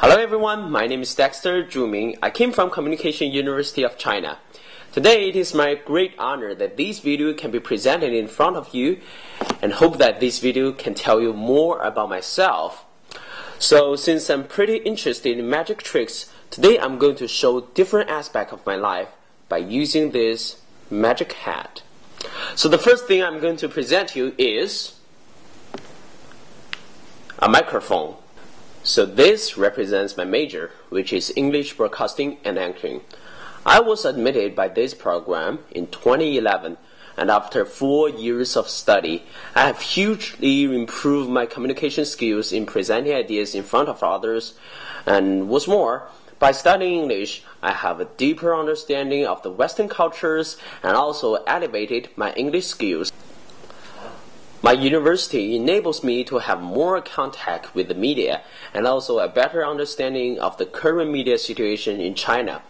Hello everyone, my name is Dexter Zhu. I came from Communication University of China. Today it is my great honor that this video can be presented in front of you and hope that this video can tell you more about myself. So since I'm pretty interested in magic tricks, today I'm going to show different aspects of my life by using this magic hat. So the first thing I'm going to present to you is a microphone. So this represents my major, which is English Broadcasting and Anchoring. I was admitted by this program in 2011, and after 4 years of study, I have hugely improved my communication skills in presenting ideas in front of others, and what's more, by studying English, I have a deeper understanding of the Western cultures and also elevated my English skills. My university enables me to have more contact with the media and also a better understanding of the current media situation in China.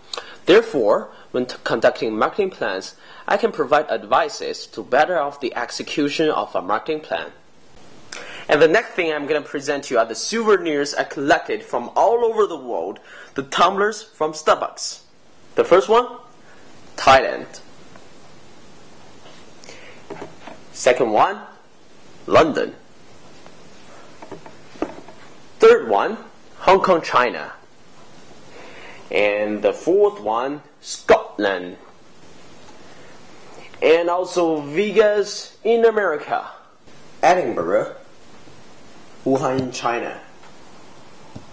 Therefore, when conducting marketing plans, I can provide advices to better off the execution of a marketing plan. And the next thing I'm going to present to you are the souvenirs I collected from all over the world, the tumblers from Starbucks. The first one, Thailand. Second one, London. Third one, Hong Kong, China. And the fourth one, Scotland. And also Vegas in America. Edinburgh, Wuhan in China.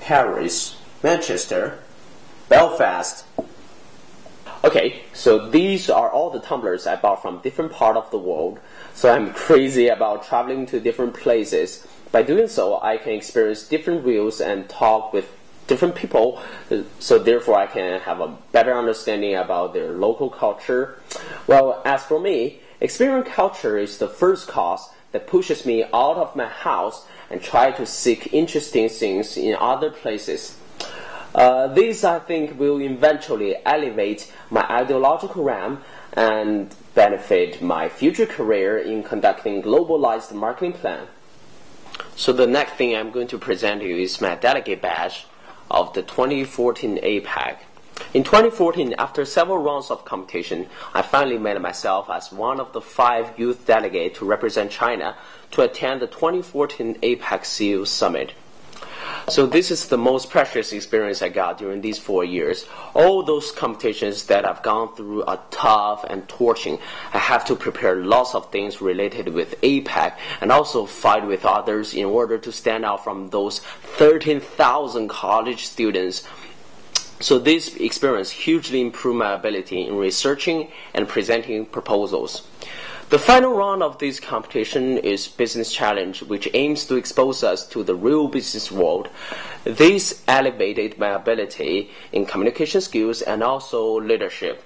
Paris, Manchester, Belfast. Okay, so these are all the tumblers I bought from different parts of the world. So I'm crazy about traveling to different places. By doing so, I can experience different views and talk with different people. So therefore, I can have a better understanding about their local culture. Well, as for me, experiencing culture is the first cause that pushes me out of my house and try to seek interesting things in other places. These, I think, will eventually elevate my ideological realm and benefit my future career in conducting globalized marketing plan. So the next thing I'm going to present to you is my delegate badge of the 2014 APAC. In 2014, after several rounds of competition, I finally made myself as one of the 5 youth delegates to represent China to attend the 2014 APAC CEO Summit. So this is the most precious experience I got during these 4 years. All those competitions that I've gone through are tough and torturing. I have to prepare lots of things related with APAC and also fight with others in order to stand out from those 13,000 college students. So this experience hugely improved my ability in researching and presenting proposals. The final round of this competition is Business Challenge, which aims to expose us to the real business world. This elevated my ability in communication skills and also leadership.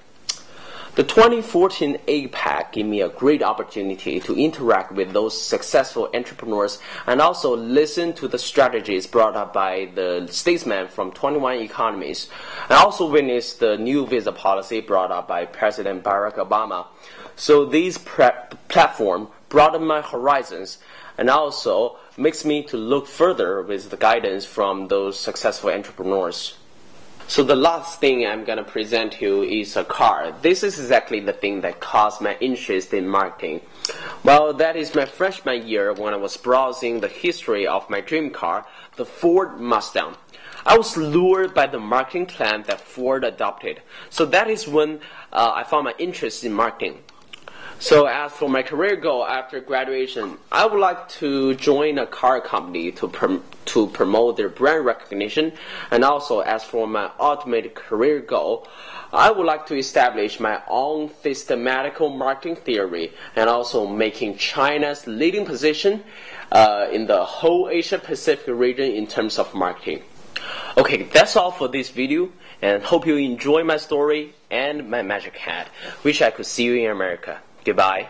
The 2014 APAC gave me a great opportunity to interact with those successful entrepreneurs and also listen to the strategies brought up by the statesmen from 21 economies. I also witnessed the new visa policy brought up by President Barack Obama. So this platform broadened my horizons and also makes me to look further with the guidance from those successful entrepreneurs. So the last thing I'm going to present to you is a car. This is exactly the thing that caused my interest in marketing. Well, that is my freshman year when I was browsing the history of my dream car, the Ford Mustang. I was lured by the marketing plan that Ford adopted. So that is when I found my interest in marketing. So as for my career goal after graduation, I would like to join a car company to promote their brand recognition. And also as for my ultimate career goal, I would like to establish my own systematical marketing theory and also making China's leading position in the whole Asia Pacific region in terms of marketing. Okay, that's all for this video, and hope you enjoy my story and my magic hat. Wish I could see you in America. Goodbye.